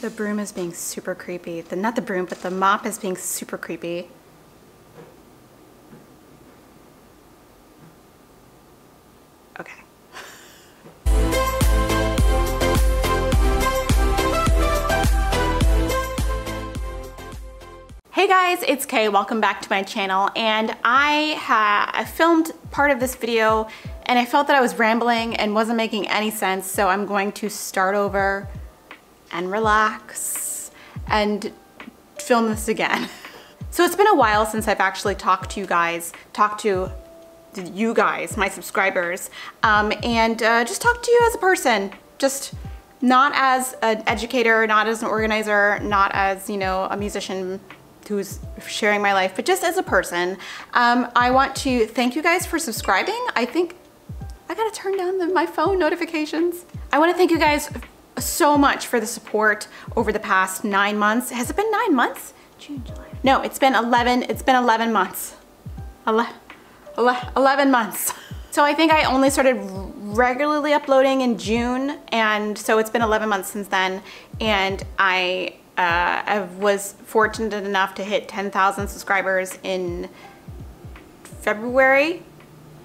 The broom is being super creepy. Not the broom, but the mop is being super creepy. Okay. Hey guys, it's Kay. Welcome back to my channel. And I filmed part of this video and I felt that I was rambling and wasn't making any sense, so I'm going to start over and relax and film this again. So it's been a while since I've actually talked to you guys, my subscribers, and just talk to you as a person, just not as an educator, not as an organizer, not as, you know, a musician who's sharing my life, but just as a person. I want to thank you guys for subscribing. I think I gotta turn down my phone notifications. I wanna thank you guys so much for the support over the past 9 months. Has it been 9 months? June, July. No, it's been 11 months. 11 months. So I think I only started regularly uploading in June, and so it's been 11 months since then, and I was fortunate enough to hit 10,000 subscribers in February.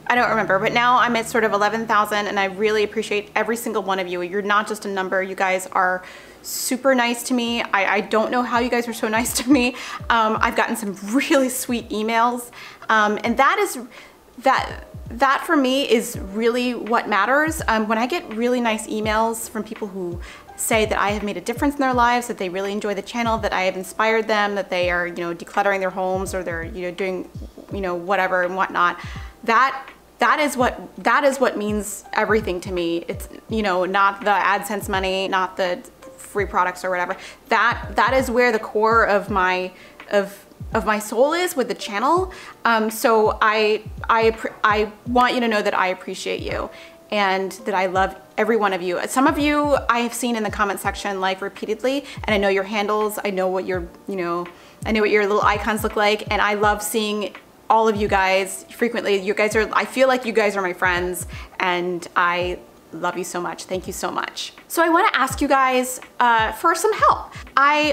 I don't remember, but now I'm at sort of 11,000, and I really appreciate every single one of you. You're not just a number. You guys are super nice to me. I don't know how you guys are so nice to me. I've gotten some really sweet emails, and that for me is really what matters. When I get really nice emails from people who say that I have made a difference in their lives, that they really enjoy the channel, that I have inspired them, that they are, you know, decluttering their homes, or they're, you know, doing, you know, whatever and whatnot, that is what means everything to me. It's, you know, not the AdSense money, not the free products or whatever. That is where the core of my soul is with the channel. So I want you to know that I appreciate you and that I love every one of you. Some of you I have seen in the comment section like repeatedly, and I know your handles, I know what your, you know, I know what your little icons look like, and I love seeing all of you guys frequently. You guys are, I feel like you guys are my friends, and I love you so much. Thank you so much. So I want to ask you guys for some help.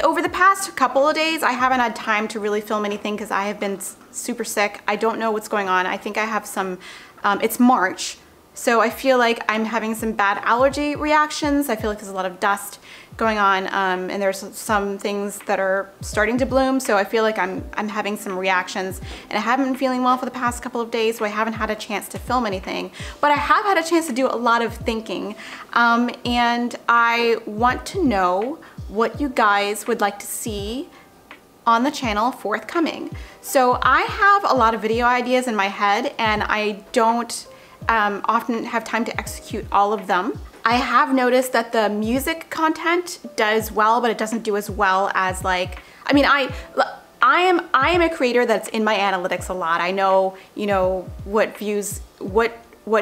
Over the past couple of days, I haven't had time to really film anything because I have been super sick. I don't know what's going on. I think I have some, it's March, so I feel like I'm having some bad allergy reactions. I feel like there's a lot of dust going on, and there's some things that are starting to bloom, so I feel like I'm having some reactions, and I haven't been feeling well for the past couple of days, so I haven't had a chance to film anything, but I have had a chance to do a lot of thinking, and I want to know what you guys would like to see on the channel forthcoming. So I have a lot of video ideas in my head, and I don't often have time to execute all of them. I have noticed that the music content does well, but it doesn't do as well as, like, I mean, I am a creator that's in my analytics a lot. I know, you know, what views, what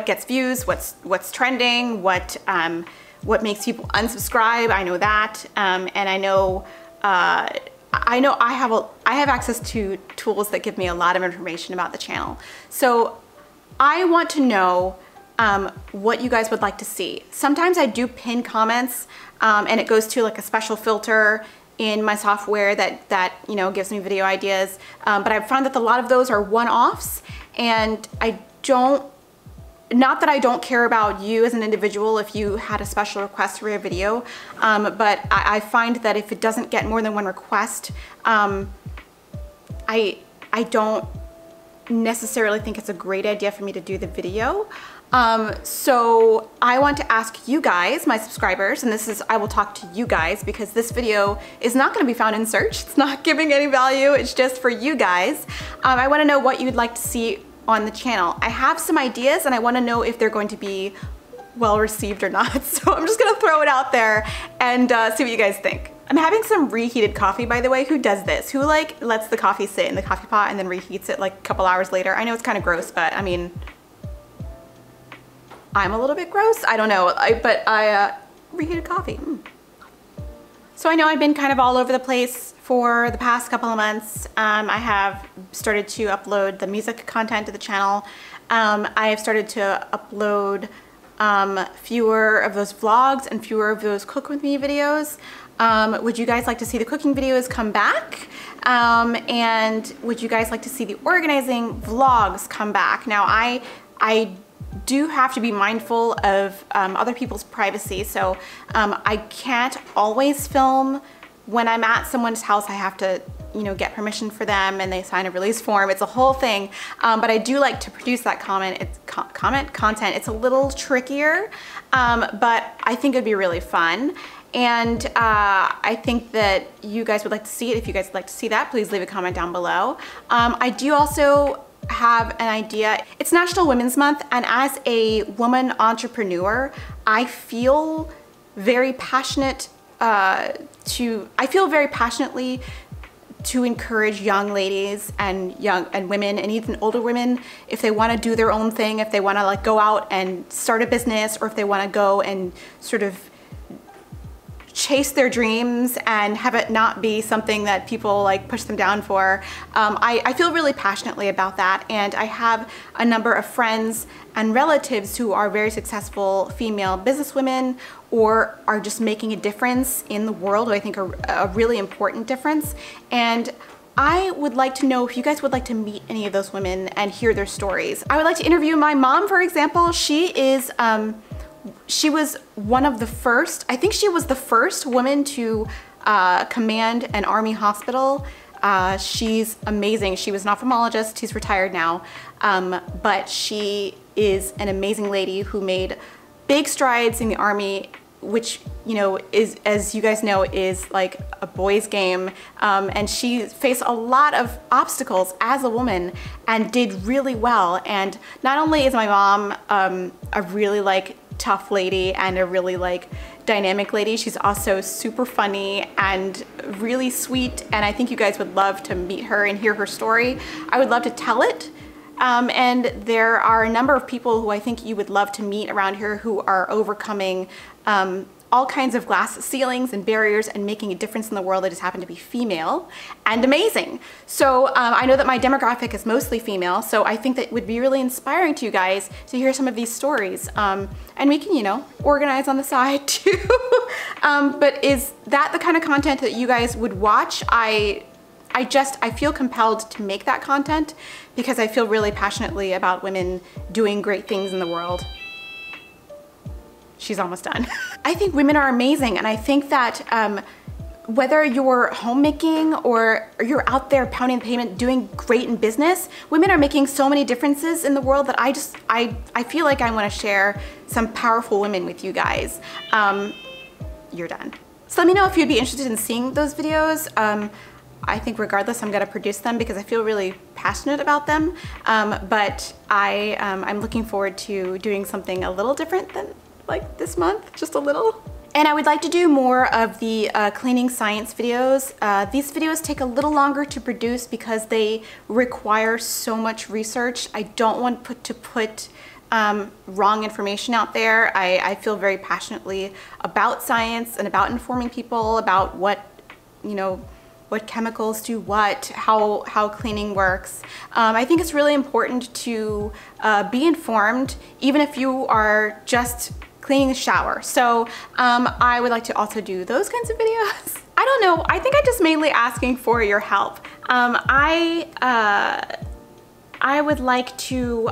gets views, what's trending, what makes people unsubscribe. I know that, and I know I have access to tools that give me a lot of information about the channel. So I want to know what you guys would like to see. Sometimes I do pin comments, and it goes to like a special filter in my software that you know, gives me video ideas, but I've found that a lot of those are one-offs, and I don't, not that I don't care about you as an individual if you had a special request for your video, but I find that if it doesn't get more than one request, I don't necessarily think it's a great idea for me to do the video. So I want to ask you guys, my subscribers, and this is, I will talk to you guys because this video is not going to be found in search. It's not giving any value. It's just for you guys. I want to know what you'd like to see on the channel. I have some ideas, and I want to know if they're going to be well received or not. So I'm just going to throw it out there and see what you guys think. I'm having some reheated coffee, by the way. Who does this? Who like lets the coffee sit in the coffee pot and then reheats it like a couple hours later? I know it's kind of gross, but I mean, I'm a little bit gross. I don't know, but I reheated coffee. So I know I've been kind of all over the place for the past couple of months. I have started to upload the music content to the channel. I have started to upload fewer of those vlogs and fewer of those cook with me videos? Would you guys like to see the cooking videos come back? And would you guys like to see the organizing vlogs come back? Now, I do have to be mindful of other people's privacy, so I can't always film when I'm at someone's house. I have to, you know, get permission for them and they sign a release form. It's a whole thing, but I do like to produce that content. It's a little trickier, but I think it'd be really fun. And I think that you guys would like to see it. If you guys would like to see that, please leave a comment down below. I do also have an idea. It's National Women's Month, and as a woman entrepreneur, I feel very passionate I feel very passionately to encourage young ladies and women and even older women, if they want to do their own thing, if they want to like go out and start a business, or if they want to go and sort of chase their dreams and have it not be something that people like push them down for. I feel really passionately about that, and I have a number of friends and relatives who are very successful female businesswomen or are just making a difference in the world, I think a really important difference. And I would like to know if you guys would like to meet any of those women and hear their stories. I would like to interview my mom, for example. She was one of the first, I think she was the first woman to command an Army hospital. She's amazing. She was an ophthalmologist. She's retired now, but she is an amazing lady who made big strides in the Army, which, you know, is, as you guys know, is like a boys' game. And she faced a lot of obstacles as a woman and did really well. And not only is my mom a really like tough lady and a really like dynamic lady, she's also super funny and really sweet, and I think you guys would love to meet her and hear her story. I would love to tell it, and there are a number of people who I think you would love to meet around here who are overcoming all kinds of glass ceilings and barriers and making a difference in the world. They just happen to be female and amazing. So I know that my demographic is mostly female, so I think that it would be really inspiring to you guys to hear some of these stories. And we can, you know, organize on the side too. But is that the kind of content that you guys would watch? I feel compelled to make that content because I feel really passionately about women doing great things in the world. She's almost done. I think women are amazing, and I think that whether you're homemaking or you're out there pounding the pavement doing great in business, women are making so many differences in the world that I feel like I want to share some powerful women with you guys. You're done. So let me know if you'd be interested in seeing those videos. I think regardless, I'm gonna produce them because I feel really passionate about them. But I'm looking forward to doing something a little different than like this month, just a little. And I would like to do more of the cleaning science videos. These videos take a little longer to produce because they require so much research. I don't want to put wrong information out there. I feel very passionately about science and about informing people about what, you know, what chemicals do what, how cleaning works. I think it's really important to be informed, even if you are just cleaning the shower. So I would like to also do those kinds of videos. I don't know, I think I'm just mainly asking for your help. I would like to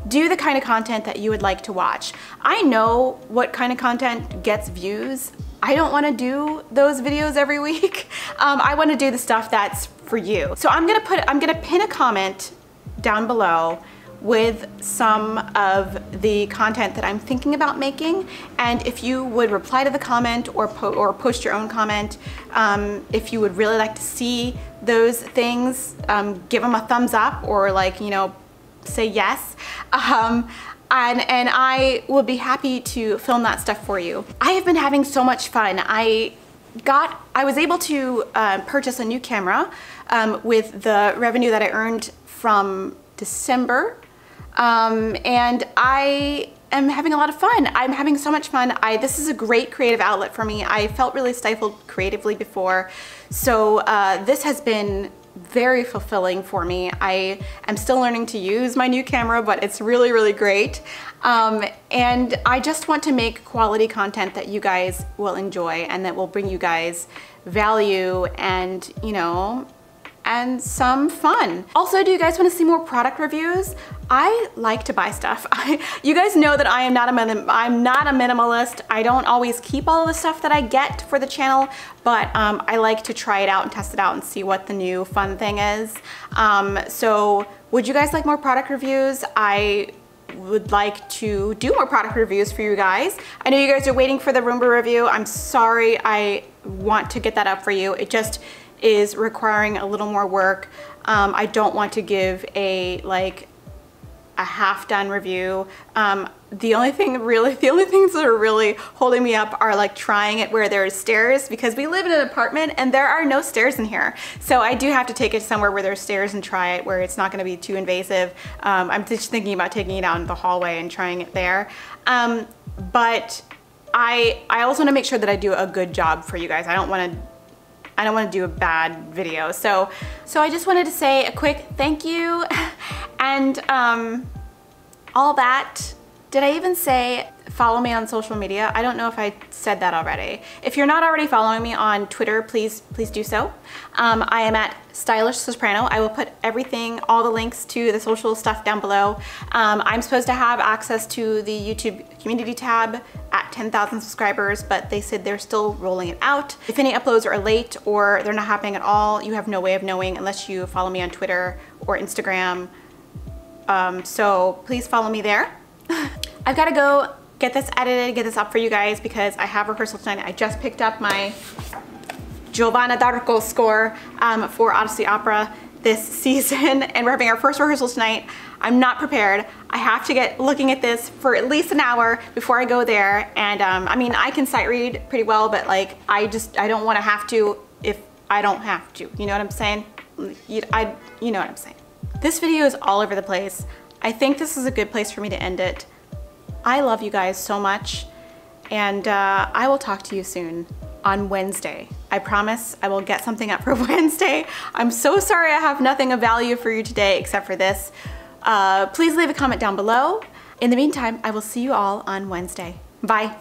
do the kind of content that you would like to watch. I know what kind of content gets views. I don't want to do those videos every week. I want to do the stuff that's for you. So I'm gonna pin a comment down below with some of the content that I'm thinking about making, and if you would reply to the comment or post your own comment, if you would really like to see those things, give them a thumbs up or, like, you know, say yes. And I will be happy to film that stuff for you. I have been having so much fun. I was able to purchase a new camera with the revenue that I earned from December, and I am having a lot of fun. I'm having so much fun. This is a great creative outlet for me. I felt really stifled creatively before, so this has been very fulfilling for me. I am still learning to use my new camera, but it's really, really great. And I just want to make quality content that you guys will enjoy and that will bring you guys value and, you know, and some fun. Also, do you guys want to see more product reviews? I like to buy stuff. You guys know that I'm not a minimalist. I don't always keep all of the stuff that I get for the channel, but I like to try it out and test it out and see what the new fun thing is. So would you guys like more product reviews? I would like to do more product reviews for you guys. I know you guys are waiting for the Roomba review. I'm sorry, I want to get that up for you. It just is requiring a little more work. I don't want to give a half-done review. The only things that are really holding me up are like trying it where there's stairs, because we live in an apartment and there are no stairs in here. So I do have to take it somewhere where there's stairs and try it where it's not gonna be too invasive. I'm just thinking about taking it out in the hallway and trying it there. But I also wanna make sure that I do a good job for you guys. I don't wanna do a bad video. So I just wanted to say a quick thank you and all that. Did I even say follow me on social media? I don't know if I said that already. If you're not already following me on Twitter, please do so. I am at Stylish Soprano. I will put everything, all the links to the social stuff down below. I'm supposed to have access to the YouTube community tab at 10,000 subscribers, but they said they're still rolling it out. If any uploads are late or they're not happening at all, you have no way of knowing unless you follow me on Twitter or Instagram. So please follow me there. I've got to go get this edited, get this up for you guys because I have rehearsal tonight. I just picked up my Giovanna d'Arco score for Odyssey Opera this season, and we're having our first rehearsal tonight. I'm not prepared. I have to get looking at this for at least an hour before I go there. And I mean, I can sight read pretty well, but like, I don't want to have to if I don't have to. You know what I'm saying? You know what I'm saying. This video is all over the place. I think this is a good place for me to end it. I love you guys so much, and I will talk to you soon on Wednesday. I promise I will get something up for Wednesday. I'm so sorry I have nothing of value for you today except for this. Please leave a comment down below. In the meantime, I will see you all on Wednesday. Bye.